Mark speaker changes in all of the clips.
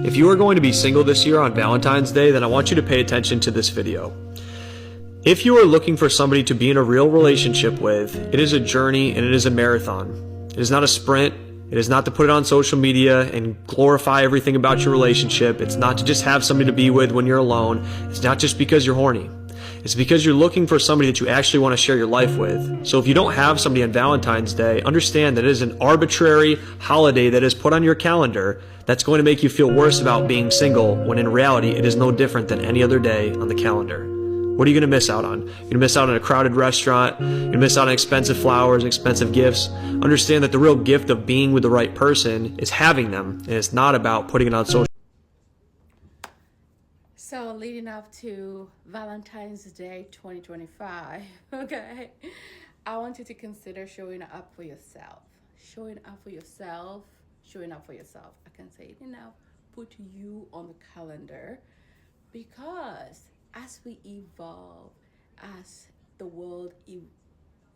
Speaker 1: If you are going to be single this year on Valentine's Day, then I want you to pay attention to this video. If you are looking for somebody to be in a real relationship with, it is a journey and it is a marathon. It is not a sprint. It is not to put it on social media and glorify everything about your relationship. It's not to just have somebody to be with when you're alone. It's not just because you're horny. It's because you're looking for somebody that you actually want to share your life with. So if you don't have somebody on Valentine's Day, understand that it is an arbitrary holiday that is put on your calendar that's going to make you feel worse about being single, when in reality it is no different than any other day on the calendar. What are you going to miss out on? You're going to miss out on a crowded restaurant. You're going to miss out on expensive flowers, expensive gifts. Understand that the real gift of being with the right person is having them, and it's not about putting it on social.
Speaker 2: So leading up to Valentine's Day 2025, okay, I want you to consider showing up for yourself. Showing up for yourself, showing up for yourself. I can say it enough. Put you on the calendar, because as we evolve, as the world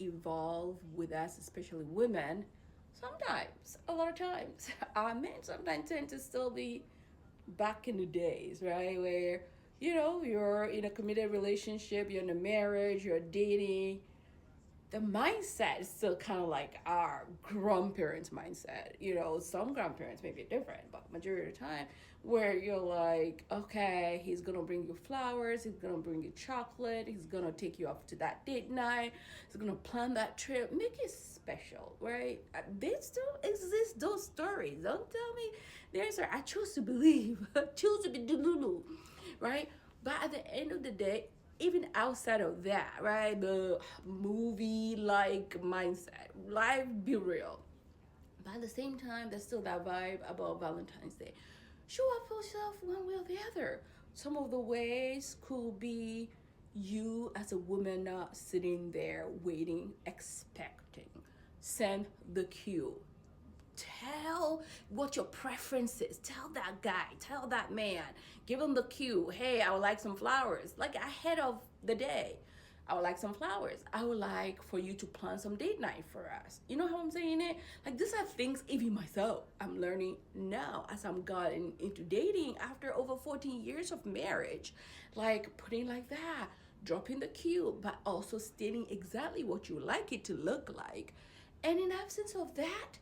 Speaker 2: evolve with us, especially women, sometimes, a lot of times, our men sometimes tend to still be back in the days, right? Where, you're in a committed relationship, you're in a marriage, you're dating. The mindset is still kind of like our grandparents' mindset. Some grandparents may be different, but majority of the time, where you're like, okay, he's gonna bring you flowers, he's gonna bring you chocolate, he's gonna take you up to that date night, he's gonna plan that trip, make it special, right? They still exist, those stories. Don't tell me there's I choose to believe, choose to be delulu, right? But at the end of the day, even outside of that, right, the movie-like mindset, life be real. But at the same time, there's still that vibe about Valentine's Day. Show up for yourself one way or the other. Some of the ways could be you as a woman not sitting there waiting, expecting. Send the cue. Tell what your preference is. Tell that guy, tell that man, give him the cue. Hey, I would like some flowers. Like ahead of the day, I would like some flowers. I would like for you to plan some date night for us. You know how I'm saying it? Like these are things even myself I'm learning now as I'm gotten into dating after over 14 years of marriage. Like putting like that, dropping the cue, but also stating exactly what you like it to look like. And in absence of that,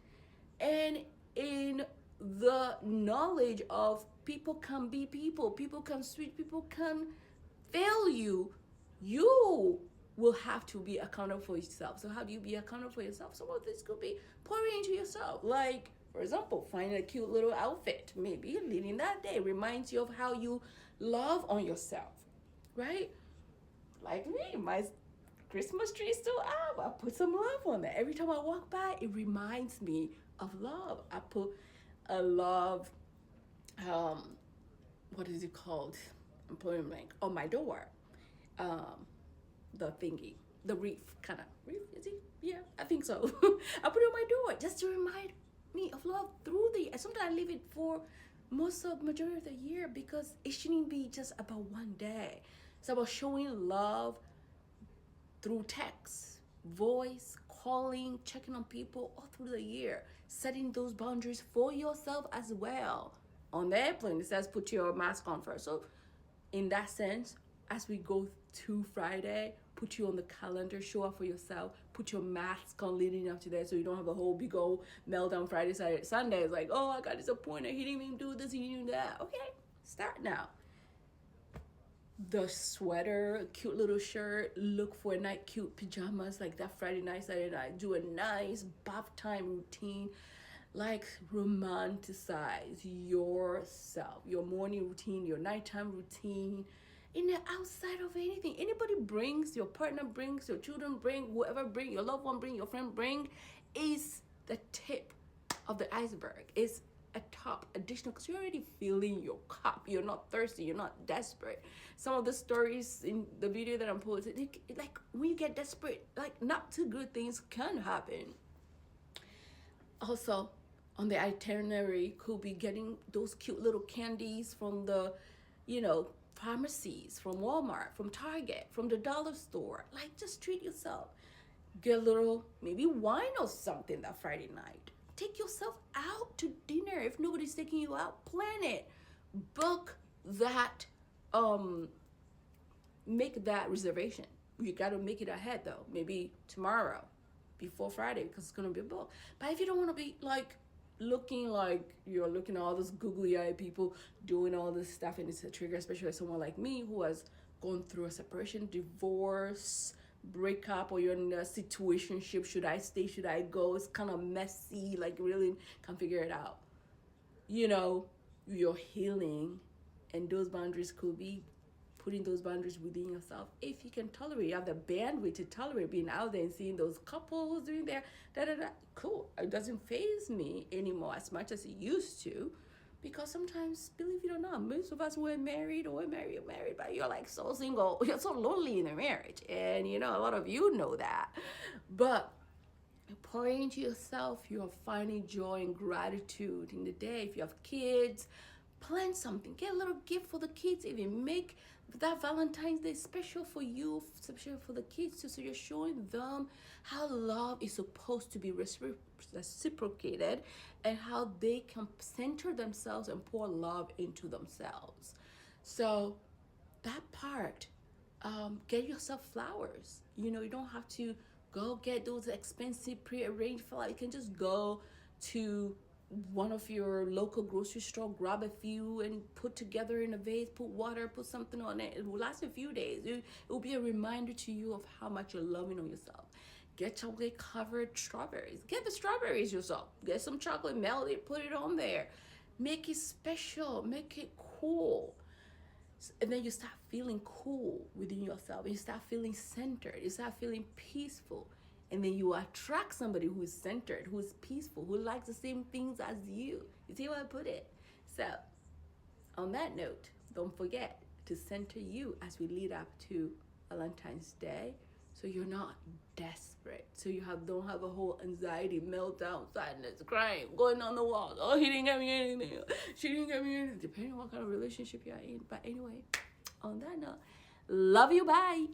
Speaker 2: and in the knowledge of people can be people can switch, people can fail you, you will have to be accountable for yourself. So how do you be accountable for yourself? Some of this could be pouring into yourself. Like, for example, finding a cute little outfit. Maybe leading that day reminds you of how you love on yourself, right? Like me, my Christmas tree is still up. I put some love on there. Every time I walk by, it reminds me of love. I put a love, what is it called? I'm putting blank on my door. The thingy, the wreath, kind of wreath. Is it? Yeah, I think so. I put it on my door just to remind me of love through the. Sometimes I leave it for majority of the year, because it shouldn't be just about one day. It's about showing love through text, voice, calling, checking on people all through the year, setting those boundaries for yourself as well. On the airplane, it says put your mask on first. So in that sense, as we go to Friday, put you on the calendar, show up for yourself, put your mask on leading up to that, so you don't have a whole big old meltdown Friday, Saturday, Sunday. It's like, oh, I got disappointed, he didn't even do this, he didn't do that. Okay, start now. The sweater, cute little shirt, look for night cute pajamas like that Friday night, Saturday night. Do a nice bath time routine. Like romanticize yourself, your morning routine, your nighttime routine. In the outside of anything, anybody brings, your partner brings, your children bring, whoever bring, your loved one bring, your friend bring, is the tip of the iceberg. It's a top additional, because you're already filling your cup. You're not thirsty, you're not desperate. Some of the stories in the video that I'm posting, like when you get desperate, like not too good things can happen. Also, on the itinerary, could be getting those cute little candies from the, pharmacies, from Walmart, from Target, from the dollar store. Like, just treat yourself. Get a little, maybe wine or something that Friday night. Take yourself out to dinner. If nobody's taking you out, plan it. book that, make that reservation. You got to make it ahead though, maybe tomorrow before Friday, because it's going to be booked. But if you don't want to be like looking like you're looking at all those googly eye people doing all this stuff, and it's a trigger, especially someone like me who has gone through a separation, divorce, breakup, or you're in a situationship. Should I stay? Should I go? It's kind of messy. Like really can't figure it out. You know, you're healing, and those boundaries could be putting those boundaries within yourself. If you can tolerate, you have the bandwidth to tolerate being out there and seeing those couples doing their cool. It doesn't faze me anymore as much as it used to, because sometimes, believe it or not, most of us were married, or you're married, but you're like so single, you're so lonely in a marriage, and you know a lot of you know that. But pouring into yourself, you are finding joy and gratitude in the day. If you have kids, plan something, get a little gift for the kids, even make that Valentine's Day special for you, special for the kids too. So you're showing them how love is supposed to be reciprocated, and how they can center themselves and pour love into themselves. So that part, get yourself flowers. You know, you don't have to go get those expensive pre-arranged flowers. You can just go to one of your local grocery store, grab a few and put together in a vase, put water, put something on it. It will last a few days. It will be a reminder to you of how much you're loving on yourself. Get chocolate covered strawberries. Get the strawberries yourself. Get some chocolate, melt it, put it on there. Make it special, make it cool. And then you start feeling cool within yourself. You start feeling centered. You start feeling peaceful. And then you attract somebody who is centered, who is peaceful, who likes the same things as you. You see how I put it? So, on that note, don't forget to center you as we lead up to Valentine's Day, so you're not desperate. So you don't have a whole anxiety, meltdown, sadness, crying, going on the walls. Oh, he didn't get me anything. She didn't get me anything. Depending on what kind of relationship you're in. But anyway, on that note, love you. Bye.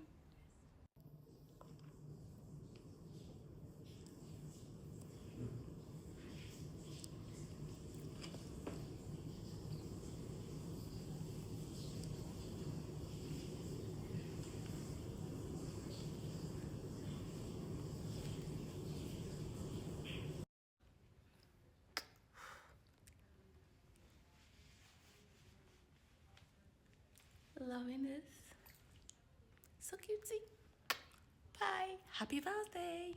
Speaker 2: Loving this. So cutesy. Bye. Happy Valentine's Day.